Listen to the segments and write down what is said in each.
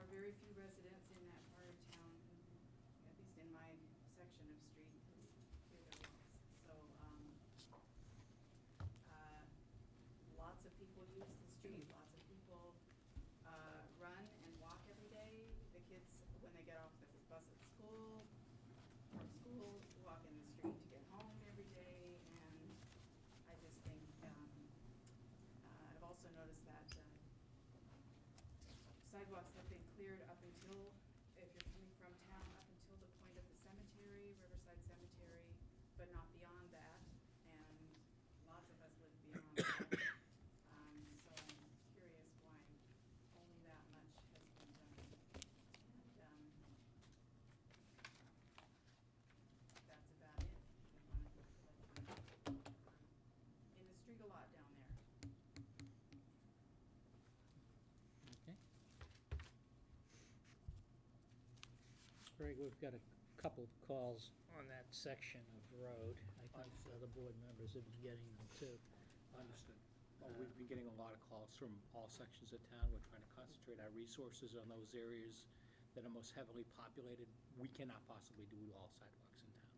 are very few residents in that part of town, at least in my section of street, who clear their walks. So, lots of people use the street, lots of people run and walk every day. The kids, when they get off the bus at school, from school, walk in the street to get home every day, and I just think, I've also noticed that sidewalks have been cleared up until, if you're coming from town, up until the point of the cemetery, Riverside Cemetery, but not beyond that, and lots of us live beyond that. So I'm curious why only that much has been done. And that's about it. In the street a lot down there. Okay. Greg, we've got a couple of calls on that section of road. I think other board members have been getting them too. Understood. Well, we've been getting a lot of calls from all sections of town. We're trying to concentrate our resources on those areas that are most heavily populated. We cannot possibly do all sidewalks in town.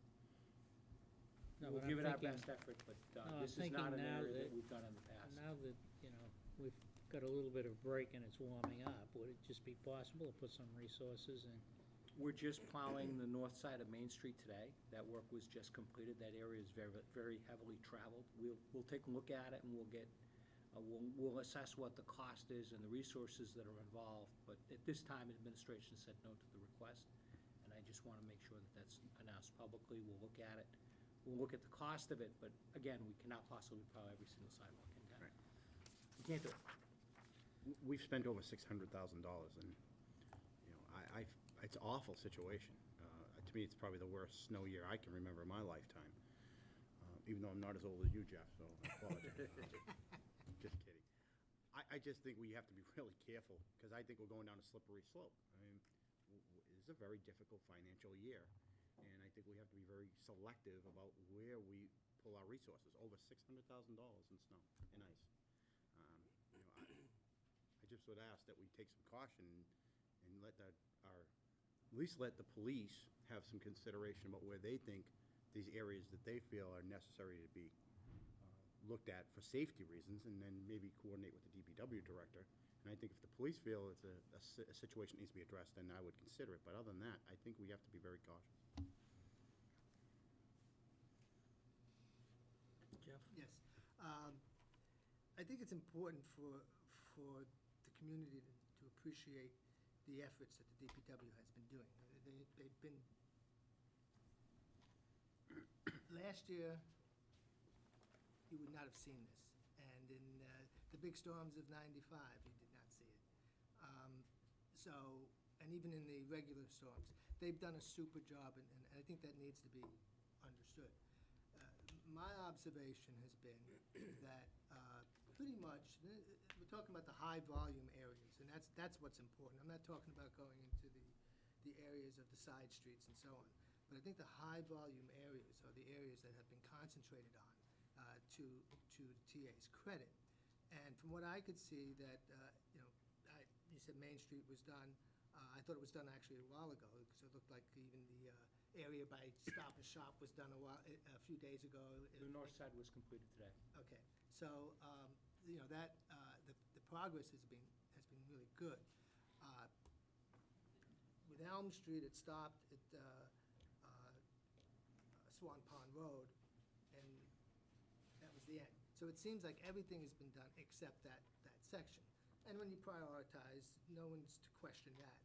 No, We'll but give I'm it our thinking- best effort, but I'm this is not an thinking now area that that- we've done in the past. Now that, we've got a little bit of break and it's warming up, would it just be possible to put some resources in? We're just plowing the north side of Main Street today. That work was just completed. That area is very, very heavily traveled. We'll take a look at it and we'll get, we'll assess what the cost is and the resources that are involved. But at this time, administration said no to the request, and I just want to make sure that that's announced publicly. We'll look at it. We'll look at the cost of it, but again, we cannot possibly plow every single sidewalk in town. Right. We can't do it. We've spent over $600,000, and, it's an awful situation. To me, it's probably the worst snow year I can remember in my lifetime, even though I'm not as old as you, Jeff, so I apologize. Just kidding. I just think we have to be really careful, because I think we're going down a slippery slope. I mean, it's a very difficult financial year, and I think we have to be very selective about where we pull our resources. Over $600,000 in snow and ice. I just would ask that we take some caution and let at least let the police have some consideration about where they think these areas that they feel are necessary to be looked at for safety reasons, and then maybe coordinate with the DPW director. And I think if the police feel it's a situation that needs to be addressed, then I would consider it. But other than that, I think we have to be very cautious. Jeff? Yes. I think it's important for the community to appreciate the efforts that the DPW has been doing. They've been, last year, you would not have seen this. And in the big storms of '95, you did not see it. And even in the regular storms, they've done a super job, and I think that needs to be understood. My observation has been that pretty much, we're talking about the high-volume areas, and that's what's important. I'm not talking about going into the areas of the side streets and so on. But I think the high-volume areas are the areas that have been concentrated on, to the TA's credit. And from what I could see that, you said Main Street was done. I thought it was done actually a while ago, because it looked like even the area by Stop and Shop was done a few days ago. The north side was completed today. Okay, so the progress has been really good. With Elm Street, it stopped at Swan Pond Road, and that was the end. So it seems like everything has been done except that section. And when you prioritize, no one's to question that.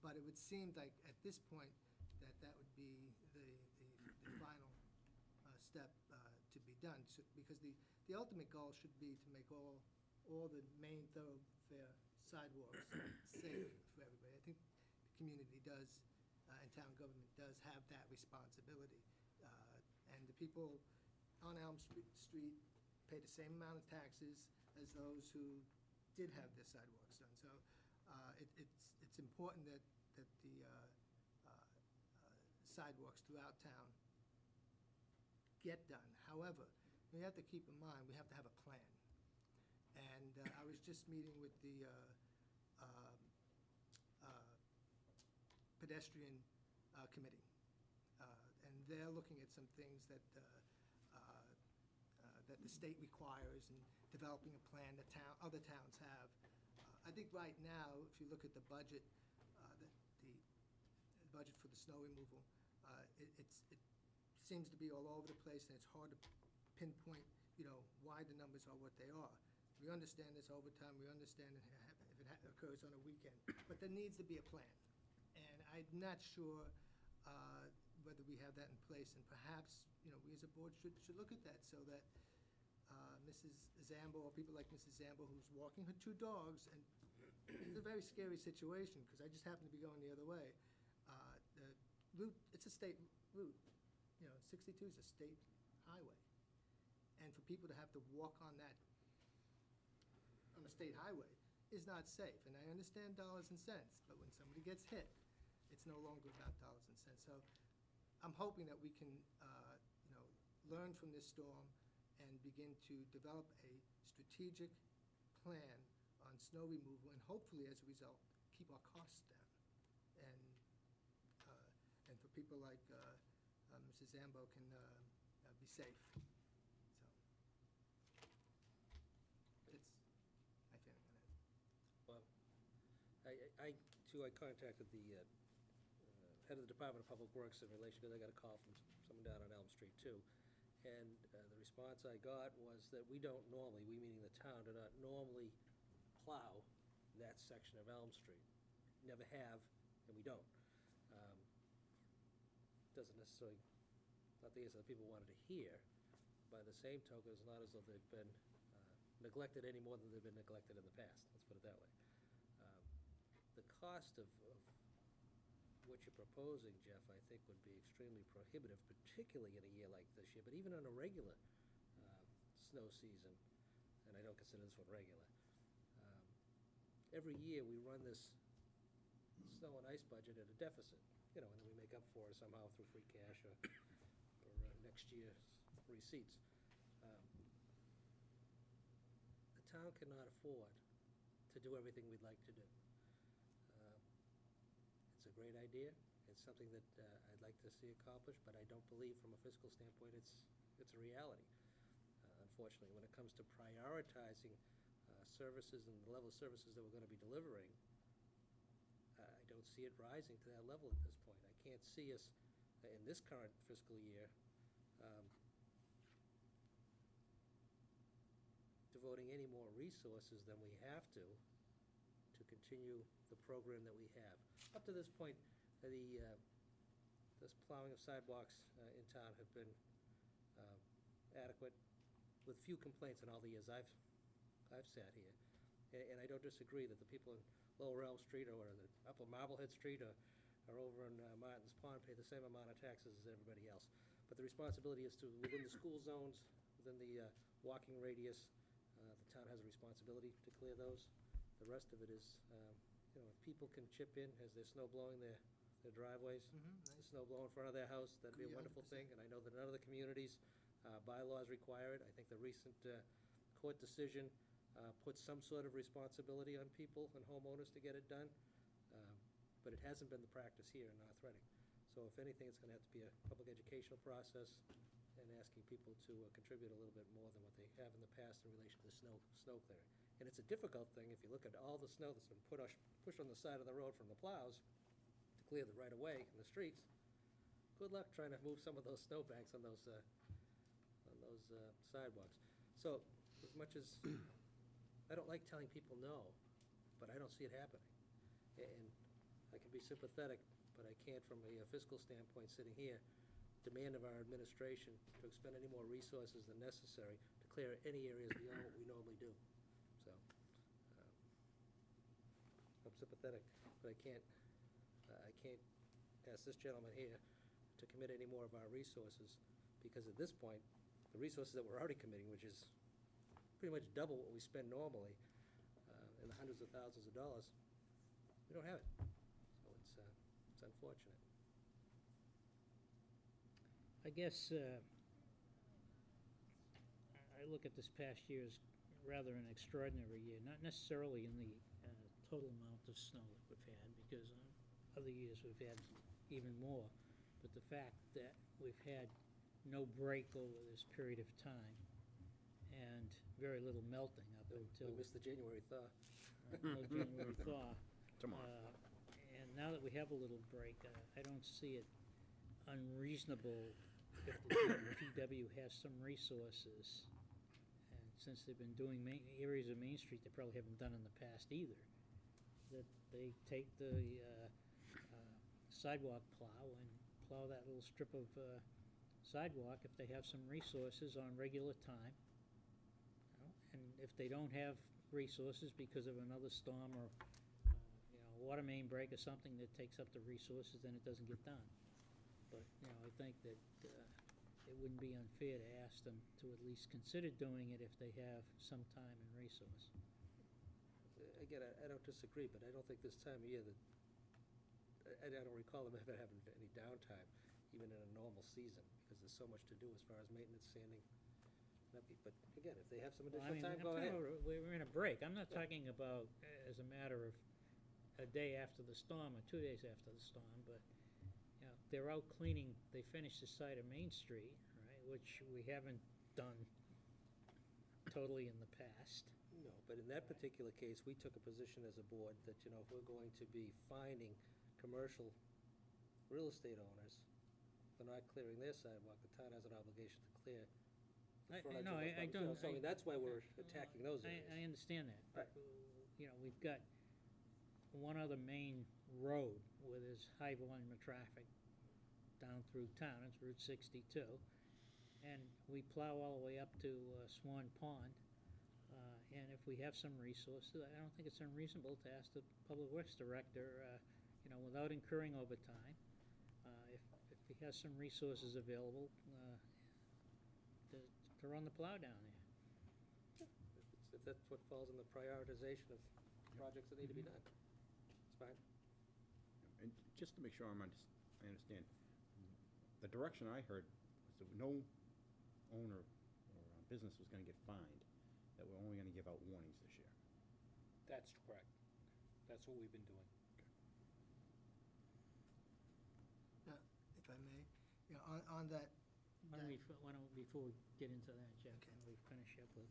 But it would seem like at this point that would be the final step to be done. So, because the ultimate goal should be to make all the main thoroughfare sidewalks safe for everybody. I think the community does, and town government does have that responsibility. And the people on Elm Street pay the same amount of taxes as those who did have their sidewalks done. So it's important that the sidewalks throughout town get done. However, we have to keep in mind, we have to have a plan. And I was just meeting with the pedestrian committee. And they're looking at some things that that the state requires and developing a plan that other towns have. I think right now, if you look at the budget, the budget for the snow removal, it seems to be all over the place, and it's hard to pinpoint, why the numbers are what they are. We understand this overtime, we understand if it occurs on a weekend, but there needs to be a plan. And I'm not sure whether we have that in place, and perhaps, we as a board should look at that so that Mrs. Zambo, or people like Mrs. Zambo, who's walking her 2 dogs, and it's a very scary situation, because I just happen to be going the other way. The route, it's a state route, 62 is a state highway. And for people to have to walk on that, on a state highway, is not safe. And I understand dollars and cents, but when somebody gets hit, it's no longer about dollars and cents. So I'm hoping that we can, learn from this storm and begin to develop a strategic plan on snow removal, and hopefully, as a result, keep our costs down. And for people like Mrs. Zambo can be safe. So that's my feeling on that. Well, I too, I contacted the head of the Department of Public Works in relation, because I got a call from someone down on Elm Street too. And the response I got was that we don't normally, we meaning the town, do not normally plow that section of Elm Street. Never have, and we don't. Doesn't necessarily, not the answer that people wanted to hear. By the same token, it's not as though they've been neglected any more than they've been neglected in the past, let's put it that way. The cost of what you're proposing, Jeff, I think would be extremely prohibitive, particularly in a year like this year, but even on a regular snow season, and I don't consider this one regular. Every year, we run this snow and ice budget at a deficit, and then we make up for it somehow through free cash or next year's receipts. The town cannot afford to do everything we'd like to do. It's a great idea. It's something that I'd like to see accomplished, but I don't believe from a fiscal standpoint it's a reality. Unfortunately, when it comes to prioritizing services and the level of services that we're going to be delivering, I don't see it rising to that level at this point. I can't see us in this current fiscal year devoting any more resources than we have to continue the program that we have. Up to this point, this plowing of sidewalks in town have been adequate, with few complaints in all the years I've sat here. And I don't disagree that the people in Lower Elm Street or the Upper Marblehead Street or over in Martin's Pond pay the same amount of taxes as everybody else. But the responsibility is to, within the school zones, within the walking radius, the town has a responsibility to clear those. The rest of it is, if people can chip in as they're snow blowing their driveways, the snow blow in front of their house, that'd be a wonderful thing. And I know that none of the communities' bylaws require it. I think the recent court decision puts some sort of responsibility on people and homeowners to get it done. But it hasn't been the practice here in North Reading. So if anything, it's going to have to be a public educational process and asking people to contribute a little bit more than what they have in the past in relation to snow clearing. And it's a difficult thing if you look at all the snow that's been pushed on the side of the road from the plows to clear the right-of-way in the streets. Good luck trying to move some of those snowbanks on those sidewalks. So as much as I don't like telling people no, but I don't see it happening. And I can be sympathetic, but I can't, from a fiscal standpoint, sitting here, demand of our administration to expend any more resources than necessary to clear any areas beyond what we normally do. So I'm sympathetic, but I can't ask this gentleman here to commit any more of our resources, because at this point, the resources that we're already committing, which is pretty much double what we spend normally, in the hundreds of thousands of dollars, we don't have it. So it's unfortunate. I guess I look at this past year as rather an extraordinary year, not necessarily in the total amount of snow that we've had, because other years we've had even more. But the fact that we've had no break over this period of time and very little melting up We until missed the January thaw. no January thaw. Tomorrow. And now that we have a little break, I don't see it unreasonable if the DPW has some resources. And since they've been doing areas of Main Street they probably haven't done in the past either, that they take the sidewalk plow and plow that little strip of sidewalk if they have some resources on regular time. You know, and if they don't have resources because of another storm or water main break or something that takes up the resources, then it doesn't get done. But, I think that it wouldn't be unfair to ask them to at least consider doing it if they have some time and resource. Again, I don't disagree, but I don't think this time of year that, I don't recall them ever having any downtime, even in a normal season, because there's so much to do as far as maintenance, sanding. But again, if they have some Well, additional time, I'm go talking ahead. about we're in a break. I'm not Yeah. talking about as a matter of a day after the storm or 2 days after the storm, but, they're out cleaning, they finished the side of Main Street, right, which we haven't done totally in the past. No, but in that particular case, we took a position as a board that, if we're going to be finding commercial real estate owners for not clearing their sidewalk, the town has an obligation to clear the frontage of No, those I properties. don't. So, I mean, that's why we're attacking those areas. I understand that. But, Right. we've got one other main road where there's high volume of traffic down through town, it's Route 62. And we plow all the way up to Swan Pond. And if we have some resources, I don't think it's unreasonable to ask the Public Works Director, without incurring overtime, if he has some resources available, to run the plow down there. If that's what falls in the prioritization of projects that need to be done, it's fine. And just to make sure I understand, the direction I heard was that no owner or business was gonna get fined, that we're only gonna give out warnings this year. That's correct. That's what we've been doing. If I may, on that, Why don't we, before we get into that, Jeff, Okay. why don't we finish up with